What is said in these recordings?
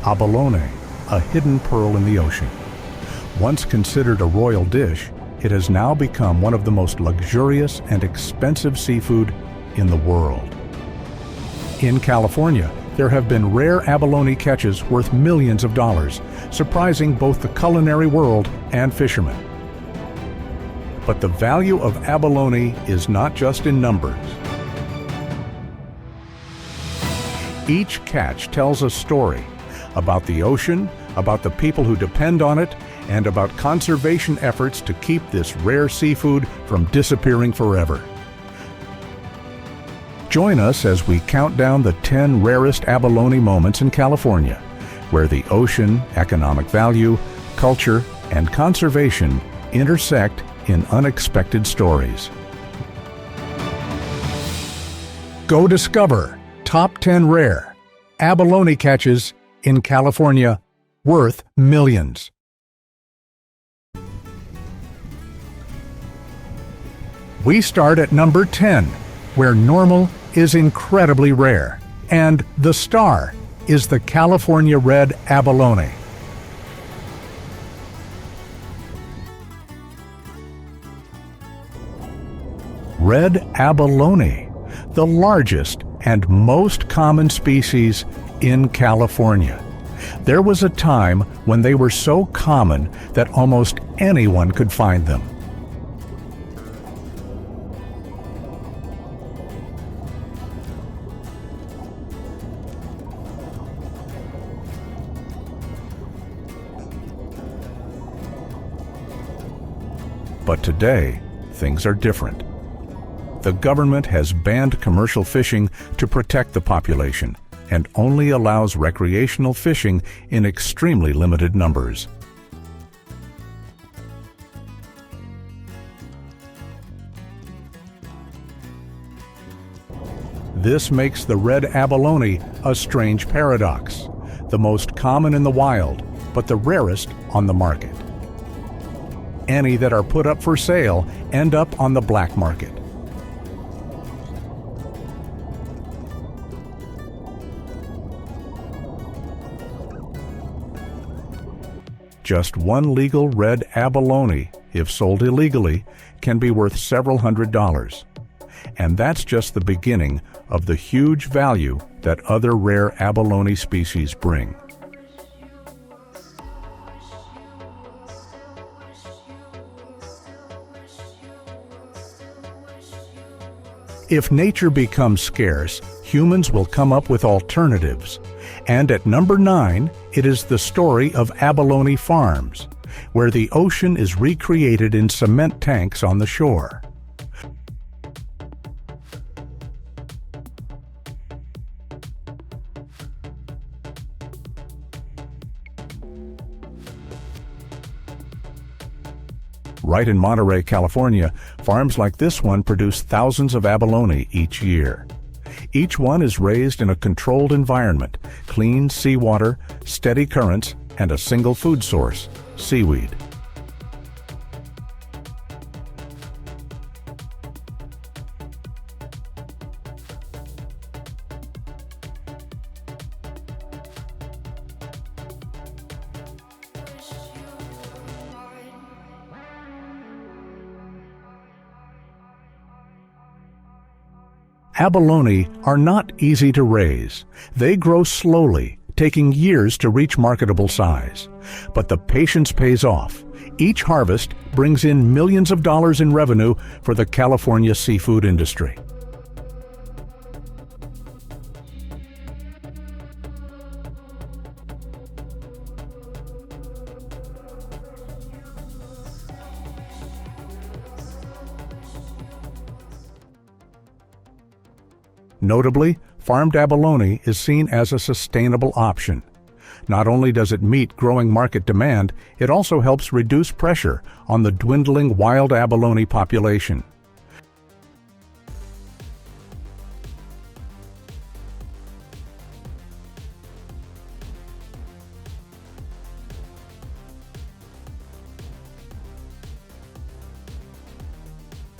Abalone, a hidden pearl in the ocean. Once considered a royal dish, it has now become one of the most luxurious and expensive seafood in the world. In California, there have been rare abalone catches worth millions of dollars, surprising both the culinary world and fishermen. But the value of abalone is not just in numbers. Each catch tells a story about the ocean, about the people who depend on it, and about conservation efforts to keep this rare seafood from disappearing forever. Join us as we count down the 10 rarest abalone moments in California, where the ocean, economic value, culture, and conservation intersect in unexpected stories. Go discover Top 10 Rare Abalone Catches in California Worth Millions. We start at number 10, where normal is incredibly rare, and the star is the California red abalone. Red abalone, the largest and most common species in California. There was a time when they were so common that almost anyone could find them. But today, things are different. The government has banned commercial fishing to protect the population and only allows recreational fishing in extremely limited numbers. This makes the red abalone a strange paradox, the most common in the wild, but the rarest on the market. Any that are put up for sale end up on the black market. Just one legal red abalone, if sold illegally, can be worth several $100s. And that's just the beginning of the huge value that other rare abalone species bring. If nature becomes scarce, humans will come up with alternatives. And at number 9, it is the story of abalone farms, where the ocean is recreated in cement tanks on the shore. Right in Monterey, California, farms like this one produce thousands of abalone each year. Each one is raised in a controlled environment, clean seawater, steady currents, and a single food source, seaweed. Abalone are not easy to raise. They grow slowly, taking years to reach marketable size. But the patience pays off. Each harvest brings in millions of dollars in revenue for the California seafood industry. Notably, farmed abalone is seen as a sustainable option. Not only does it meet growing market demand, it also helps reduce pressure on the dwindling wild abalone population.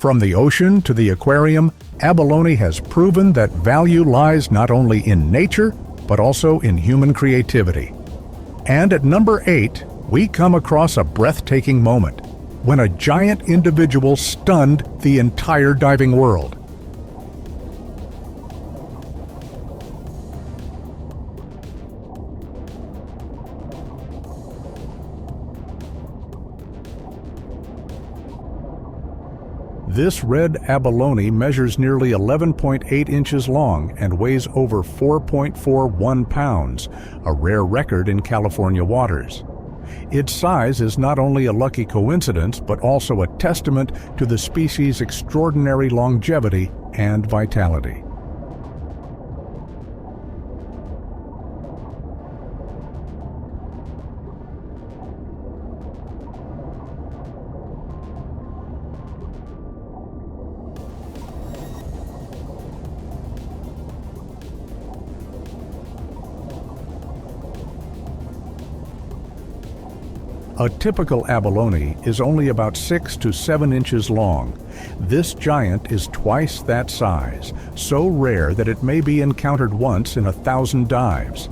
From the ocean to the aquarium, abalone has proven that value lies not only in nature, but also in human creativity. And at number 8, we come across a breathtaking moment when a giant individual stunned the entire diving world. This red abalone measures nearly 11.8 inches long and weighs over 4.41 pounds, a rare record in California waters. Its size is not only a lucky coincidence, but also a testament to the species' extraordinary longevity and vitality. A typical abalone is only about 6 to 7 inches long. This giant is twice that size, so rare that it may be encountered once in 1,000 dives.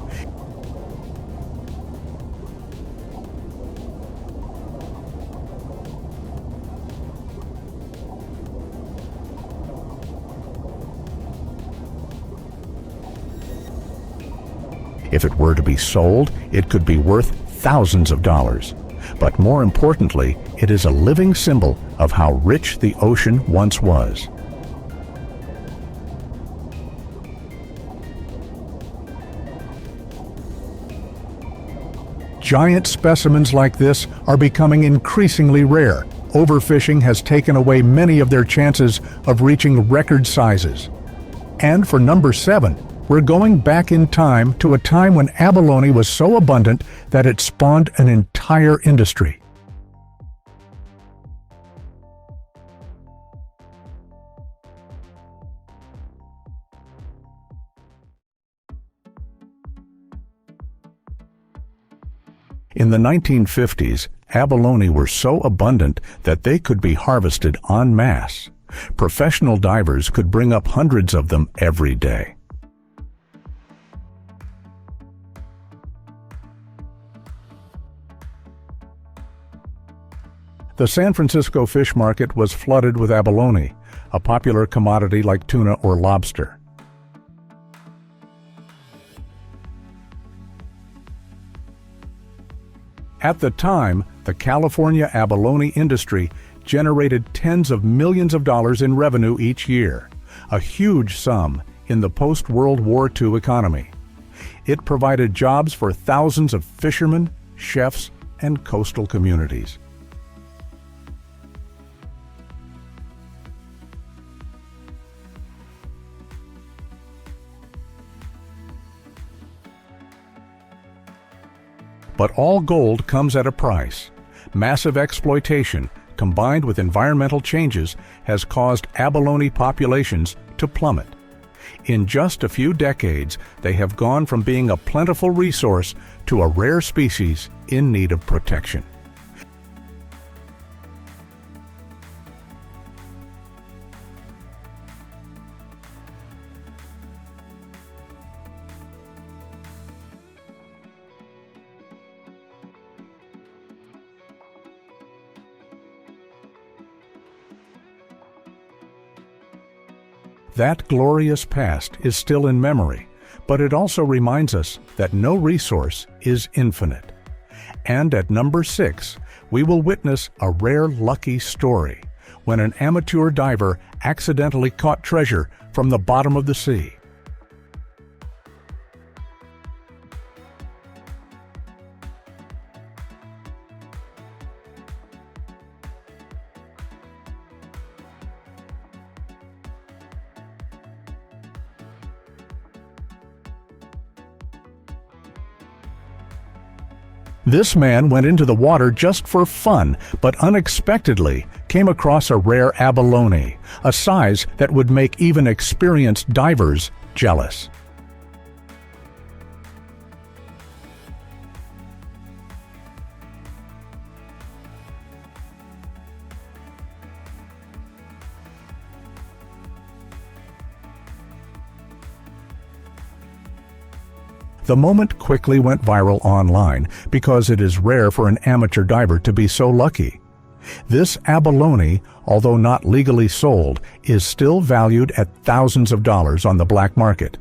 If it were to be sold, it could be worth thousands of dollars. But more importantly, it is a living symbol of how rich the ocean once was. Giant specimens like this are becoming increasingly rare. Overfishing has taken away many of their chances of reaching record sizes. And for number 7, we're going back in time to a time when abalone was so abundant that it spawned an entire industry. In the 1950s, abalone were so abundant that they could be harvested en masse. Professional divers could bring up hundreds of them every day. The San Francisco fish market was flooded with abalone, a popular commodity like tuna or lobster. At the time, the California abalone industry generated tens of millions of dollars in revenue each year, a huge sum in the post-World War II economy. It provided jobs for thousands of fishermen, chefs, and coastal communities. But all gold comes at a price. Massive exploitation, combined with environmental changes, has caused abalone populations to plummet. In just a few decades, they have gone from being a plentiful resource to a rare species in need of protection. That glorious past is still in memory, but it also reminds us that no resource is infinite. And at number 6, we will witness a rare lucky story when an amateur diver accidentally caught treasure from the bottom of the sea. This man went into the water just for fun, but unexpectedly came across a rare abalone, a size that would make even experienced divers jealous. The moment quickly went viral online because it is rare for an amateur diver to be so lucky. This abalone, although not legally sold, is still valued at thousands of dollars on the black market.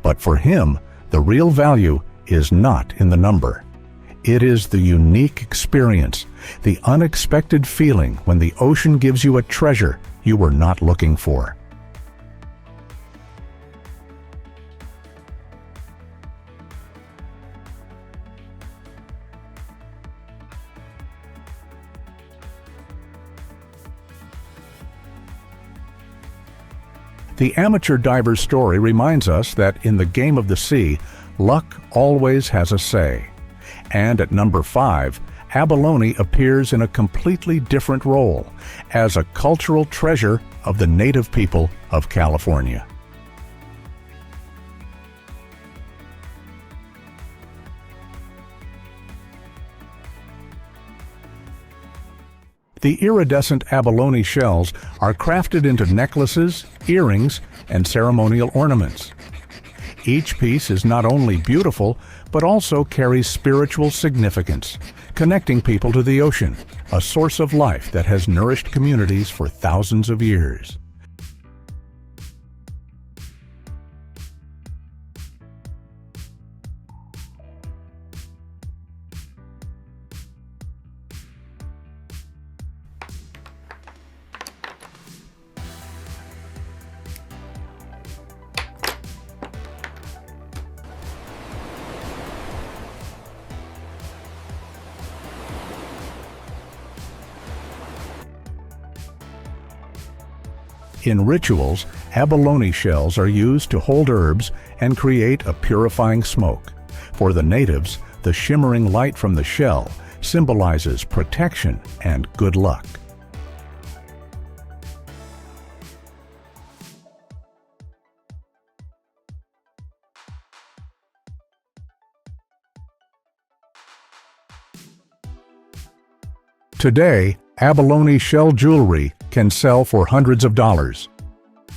But for him, the real value is not in the number. It is the unique experience, the unexpected feeling when the ocean gives you a treasure you were not looking for. The amateur diver's story reminds us that in the game of the sea, luck always has a say. And at number 5, abalone appears in a completely different role, as a cultural treasure of the native people of California. The iridescent abalone shells are crafted into necklaces, earrings, and ceremonial ornaments. Each piece is not only beautiful, but also carries spiritual significance, connecting people to the ocean, a source of life that has nourished communities for thousands of years. In rituals, abalone shells are used to hold herbs and create a purifying smoke. For the natives, the shimmering light from the shell symbolizes protection and good luck. Today, abalone shell jewelry can sell for hundreds of dollars.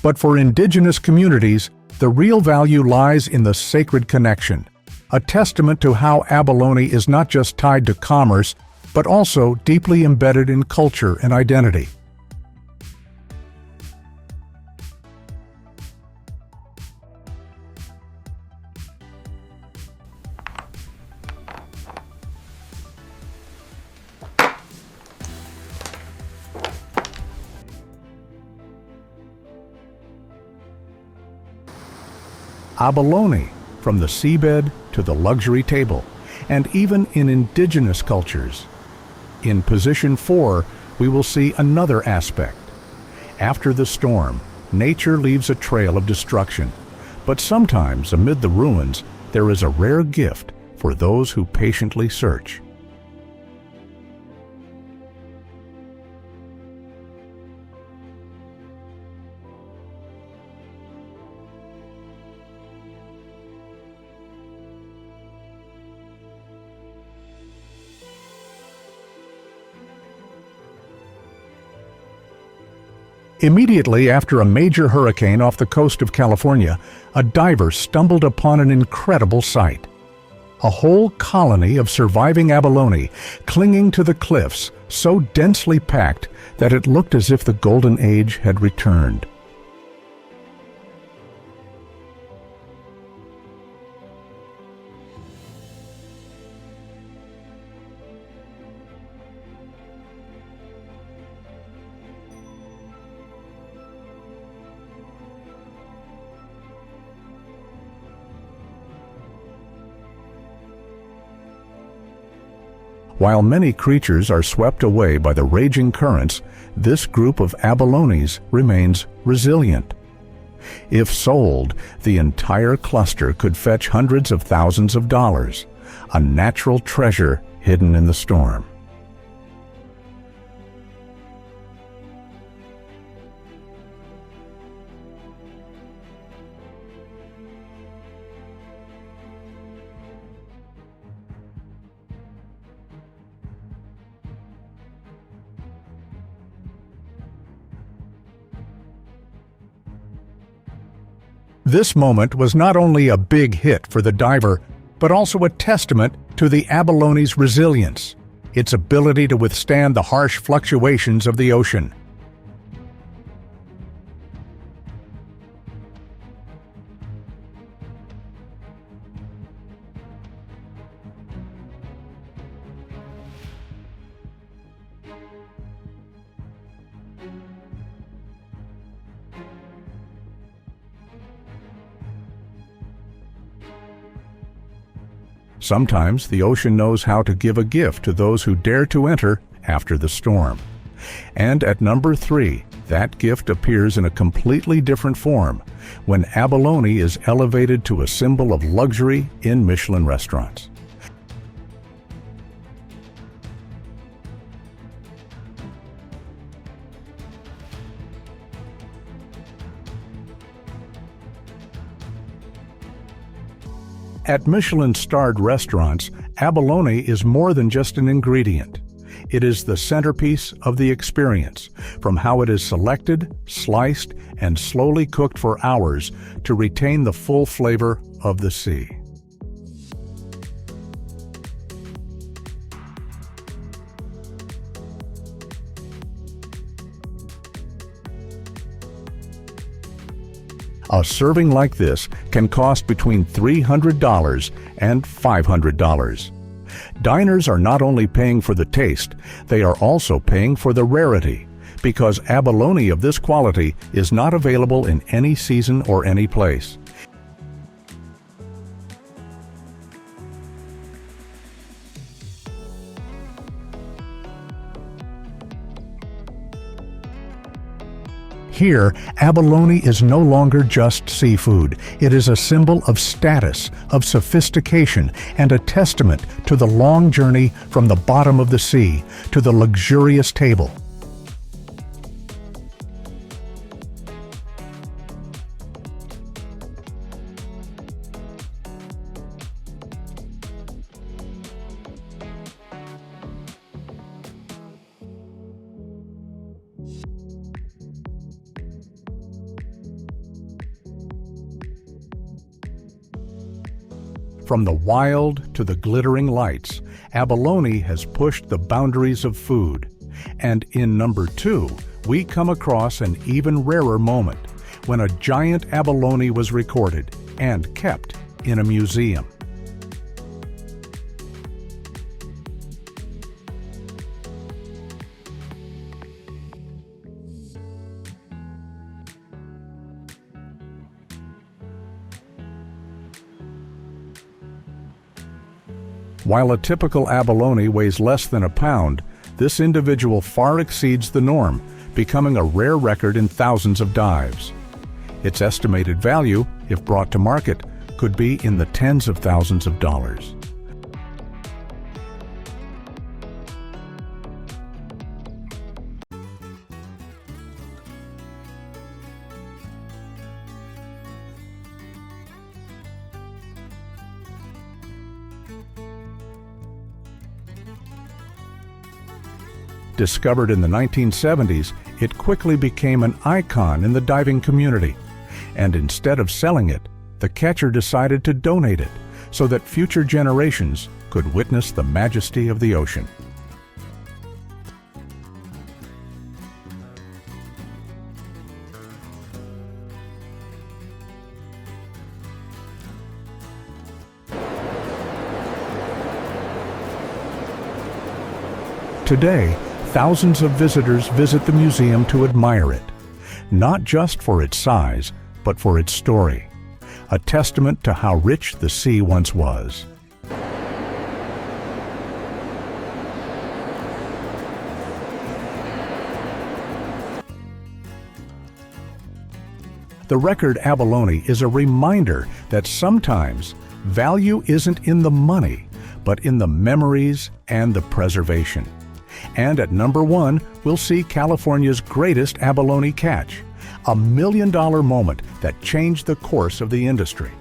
But for indigenous communities, the real value lies in the sacred connection, a testament to how abalone is not just tied to commerce, but also deeply embedded in culture and identity. Abalone, from the seabed to the luxury table, and even in indigenous cultures. In position 4, we will see another aspect. After the storm, nature leaves a trail of destruction, but sometimes amid the ruins, there is a rare gift for those who patiently search. Immediately after a major hurricane off the coast of California, a diver stumbled upon an incredible sight. A whole colony of surviving abalone clinging to the cliffs, so densely packed that it looked as if the Golden Age had returned. While many creatures are swept away by the raging currents, this group of abalones remains resilient. If sold, the entire cluster could fetch hundreds of thousands of dollars, a natural treasure hidden in the storm. This moment was not only a big hit for the diver, but also a testament to the abalone's resilience, its ability to withstand the harsh fluctuations of the ocean. Sometimes the ocean knows how to give a gift to those who dare to enter after the storm. And at number 3, that gift appears in a completely different form when abalone is elevated to a symbol of luxury in Michelin restaurants. At Michelin-starred restaurants, abalone is more than just an ingredient. It is the centerpiece of the experience, from how it is selected, sliced, and slowly cooked for hours to retain the full flavor of the sea. A serving like this can cost between $300 and $500. Diners are not only paying for the taste, they are also paying for the rarity, because abalone of this quality is not available in any season or any place. Here, abalone is no longer just seafood. It is a symbol of status, of sophistication, and a testament to the long journey from the bottom of the sea to the luxurious table. From the wild to the glittering lights, abalone has pushed the boundaries of food. And in number 2, we come across an even rarer moment, when a giant abalone was recorded and kept in a museum. While a typical abalone weighs less than a pound, this individual far exceeds the norm, becoming a rare record in thousands of dives. Its estimated value, if brought to market, could be in the tens of thousands of dollars. Discovered in the 1970s, it quickly became an icon in the diving community. And instead of selling it, the catcher decided to donate it so that future generations could witness the majesty of the ocean. Today, thousands of visitors visit the museum to admire it, not just for its size, but for its story, a testament to how rich the sea once was. The record abalone is a reminder that sometimes value isn't in the money, but in the memories and the preservation. And at number 1, we'll see California's greatest abalone catch, a $1 million moment that changed the course of the industry.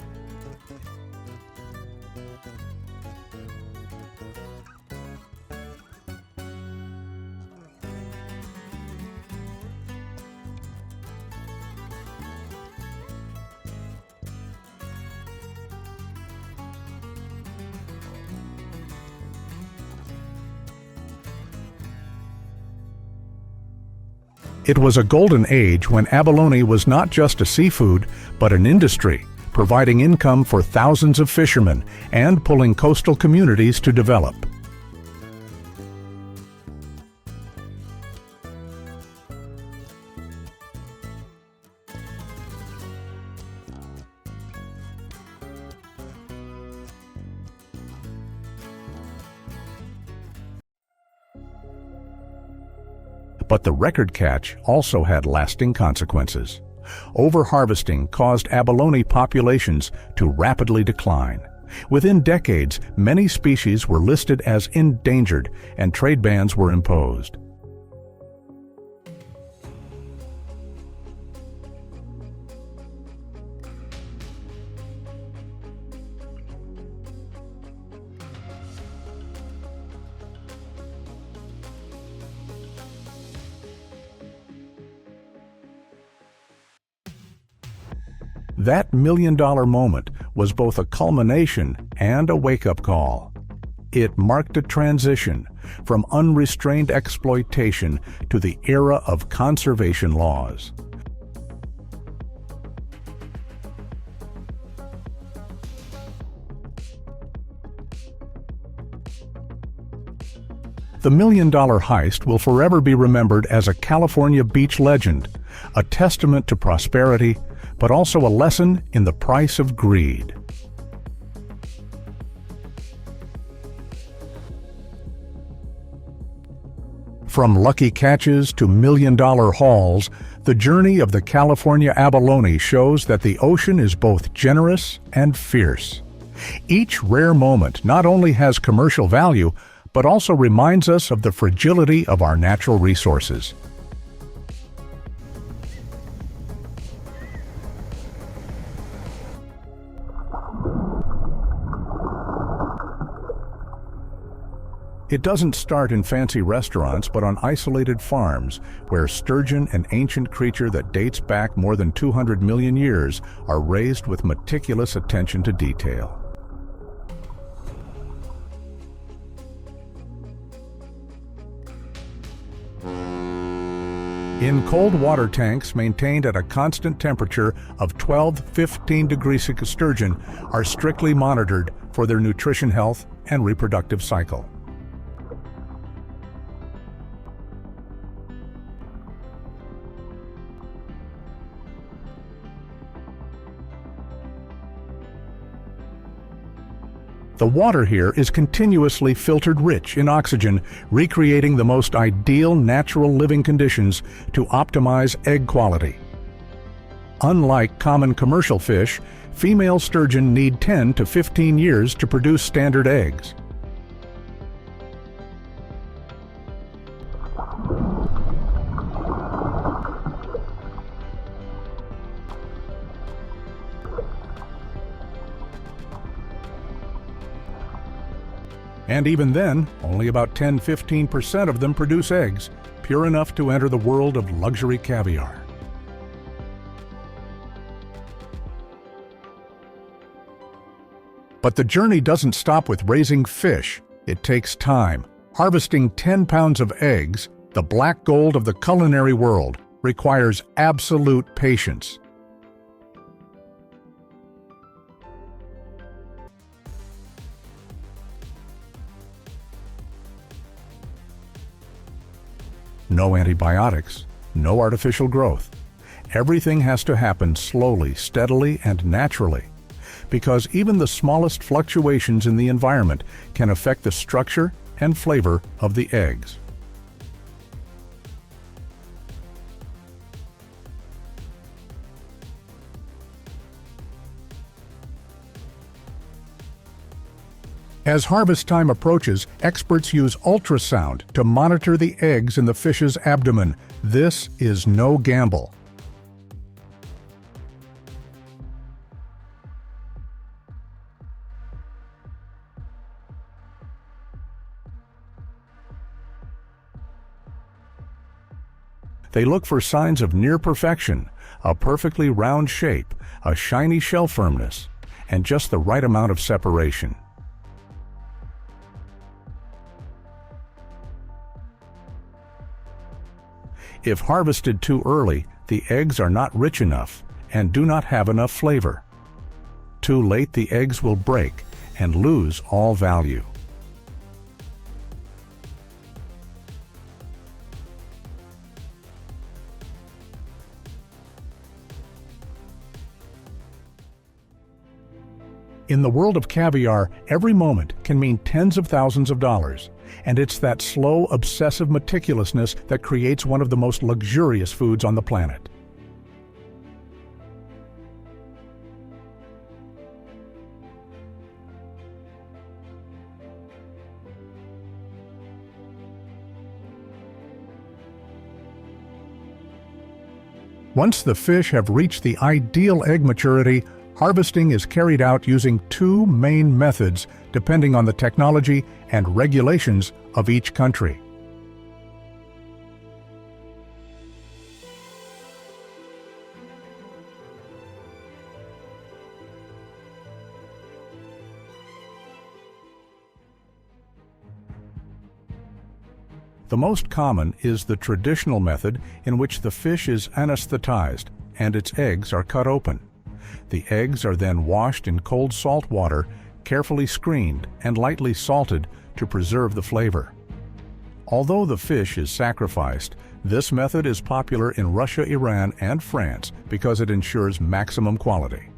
It was a golden age when abalone was not just a seafood, but an industry, providing income for thousands of fishermen and pulling coastal communities to develop. But the record catch also had lasting consequences. Overharvesting caused abalone populations to rapidly decline. Within decades, many species were listed as endangered and trade bans were imposed. That million-dollar moment was both a culmination and a wake-up call. It marked a transition from unrestrained exploitation to the era of conservation laws. The million-dollar heist will forever be remembered as a California beach legend, a testament to prosperity, but also a lesson in the price of greed. From lucky catches to million-dollar hauls, the journey of the California abalone shows that the ocean is both generous and fierce. Each rare moment not only has commercial value, but also reminds us of the fragility of our natural resources. It doesn't start in fancy restaurants, but on isolated farms, where sturgeon, an ancient creature that dates back more than 200 million years, are raised with meticulous attention to detail. In cold water tanks maintained at a constant temperature of 12-15 degrees, sturgeon are strictly monitored for their nutrition, health, and reproductive cycle. The water here is continuously filtered rich in oxygen, recreating the most ideal natural living conditions to optimize egg quality. Unlike common commercial fish, female sturgeon need 10 to 15 years to produce standard eggs. And even then, only about 10–15% of them produce eggs, pure enough to enter the world of luxury caviar. But the journey doesn't stop with raising fish. It takes time. Harvesting 10 pounds of eggs, the black gold of the culinary world, requires absolute patience. No antibiotics, no artificial growth. Everything has to happen slowly, steadily, and naturally, because even the smallest fluctuations in the environment can affect the structure and flavor of the eggs. As harvest time approaches, experts use ultrasound to monitor the eggs in the fish's abdomen. This is no gamble. They look for signs of near perfection, a perfectly round shape, a shiny shell firmness, and just the right amount of separation. If harvested too early, the eggs are not rich enough and do not have enough flavor. Too late, the eggs will break and lose all value. In the world of caviar, every moment can mean tens of thousands of dollars, and it's that slow, obsessive meticulousness that creates one of the most luxurious foods on the planet. Once the fish have reached the ideal egg maturity, harvesting is carried out using two main methods depending on the technology and regulations of each country. The most common is the traditional method, in which the fish is anesthetized and its eggs are cut open. The eggs are then washed in cold salt water, carefully screened and lightly salted to preserve the flavor. Although the fish is sacrificed, this method is popular in Russia, Iran, and France because it ensures maximum quality.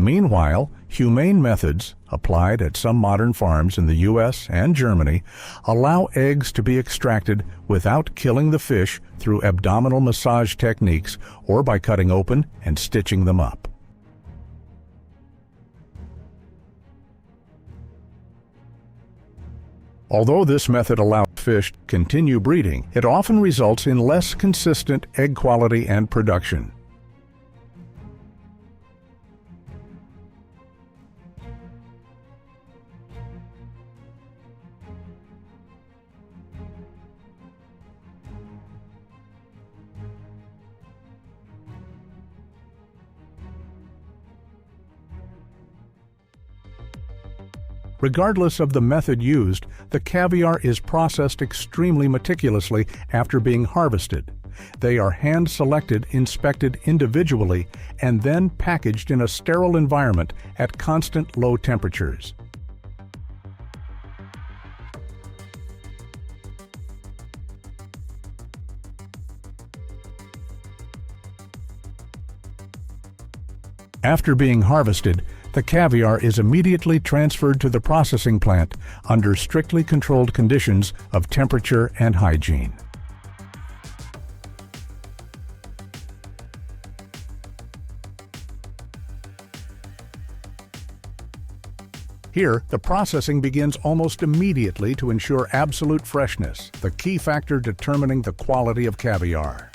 Meanwhile, humane methods, applied at some modern farms in the U.S. and Germany, allow eggs to be extracted without killing the fish through abdominal massage techniques or by cutting open and stitching them up. Although this method allows fish to continue breeding, it often results in less consistent egg quality and production. Regardless of the method used, the caviar is processed extremely meticulously after being harvested. They are hand-selected, inspected individually, and then packaged in a sterile environment at constant low temperatures. After being harvested, the caviar is immediately transferred to the processing plant under strictly controlled conditions of temperature and hygiene. Here, the processing begins almost immediately to ensure absolute freshness, the key factor determining the quality of caviar.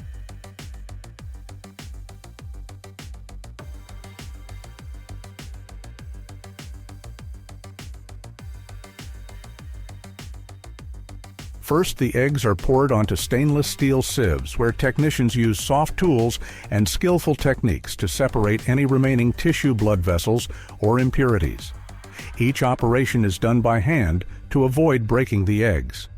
First, the eggs are poured onto stainless steel sieves, where technicians use soft tools and skillful techniques to separate any remaining tissue blood vessels or impurities. Each operation is done by hand to avoid breaking the eggs.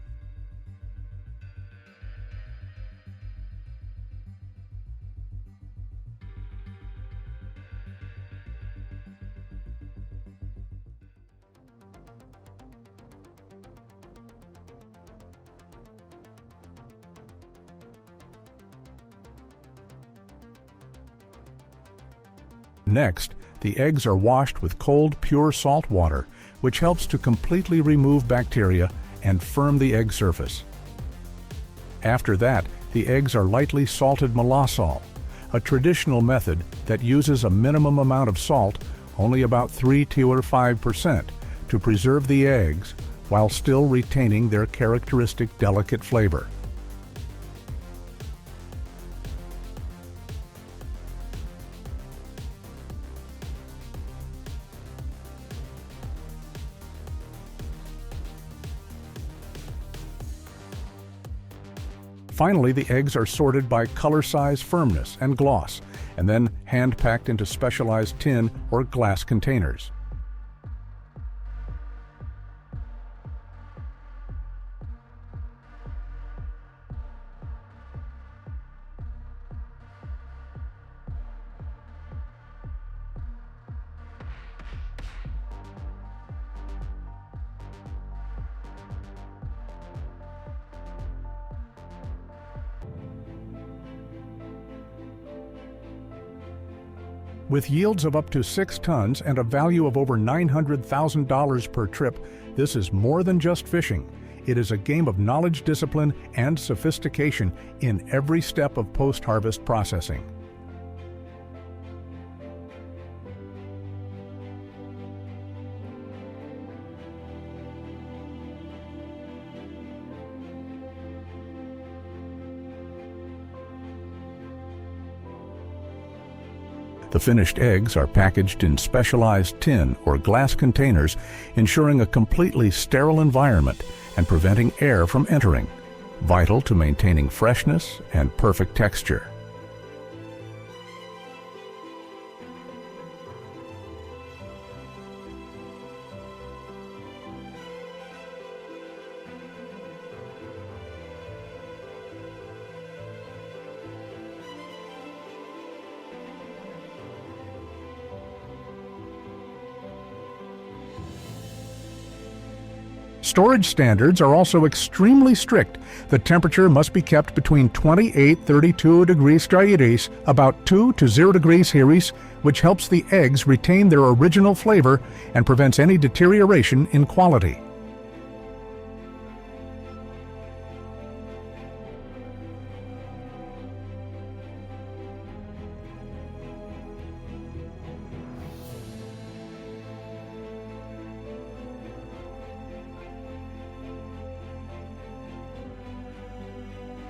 Next, the eggs are washed with cold, pure salt water, which helps to completely remove bacteria and firm the egg surface. After that, the eggs are lightly salted molassol, a traditional method that uses a minimum amount of salt, only about 3 to 5%, to preserve the eggs, while still retaining their characteristic delicate flavor. Finally, the eggs are sorted by color, size, firmness, and gloss, and then hand-packed into specialized tin or glass containers. With yields of up to 6 tons and a value of over $900,000 per trip, this is more than just fishing. It is a game of knowledge, discipline, and sophistication in every step of post-harvest processing. The finished eggs are packaged in specialized tin or glass containers, ensuring a completely sterile environment and preventing air from entering, vital to maintaining freshness and perfect texture. Storage standards are also extremely strict. The temperature must be kept between 28-32 degrees Celsius, about 2 to 0 degrees Celsius, which helps the eggs retain their original flavor and prevents any deterioration in quality.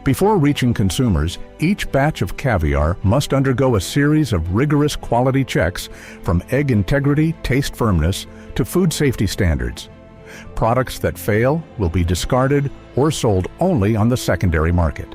Before reaching consumers, each batch of caviar must undergo a series of rigorous quality checks, from egg integrity, taste firmness, to food safety standards. Products that fail will be discarded or sold only on the secondary market.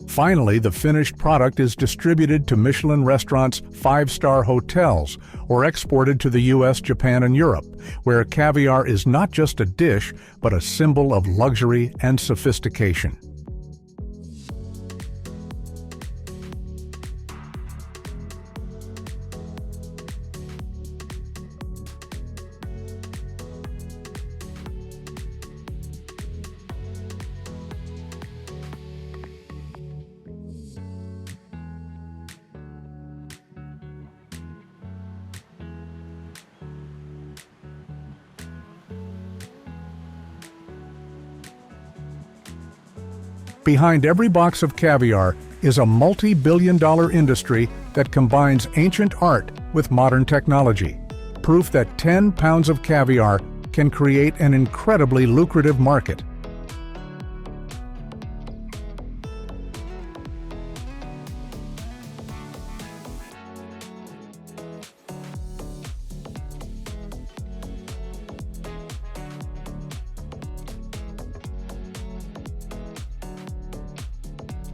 Finally, the finished product is distributed to Michelin restaurants' 5-star hotels or exported to the US, Japan, and Europe, where caviar is not just a dish, but a symbol of luxury and sophistication. Behind every box of caviar is a multi-billion-dollar industry that combines ancient art with modern technology. Proof that 10 pounds of caviar can create an incredibly lucrative market.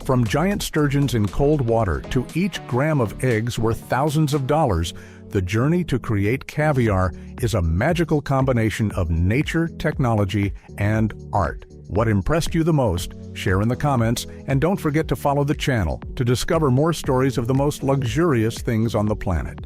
From giant sturgeons in cold water to each gram of eggs worth thousands of dollars, the journey to create caviar is a magical combination of nature, technology, and art. What impressed you the most? Share in the comments, and don't forget to follow the channel to discover more stories of the most luxurious things on the planet.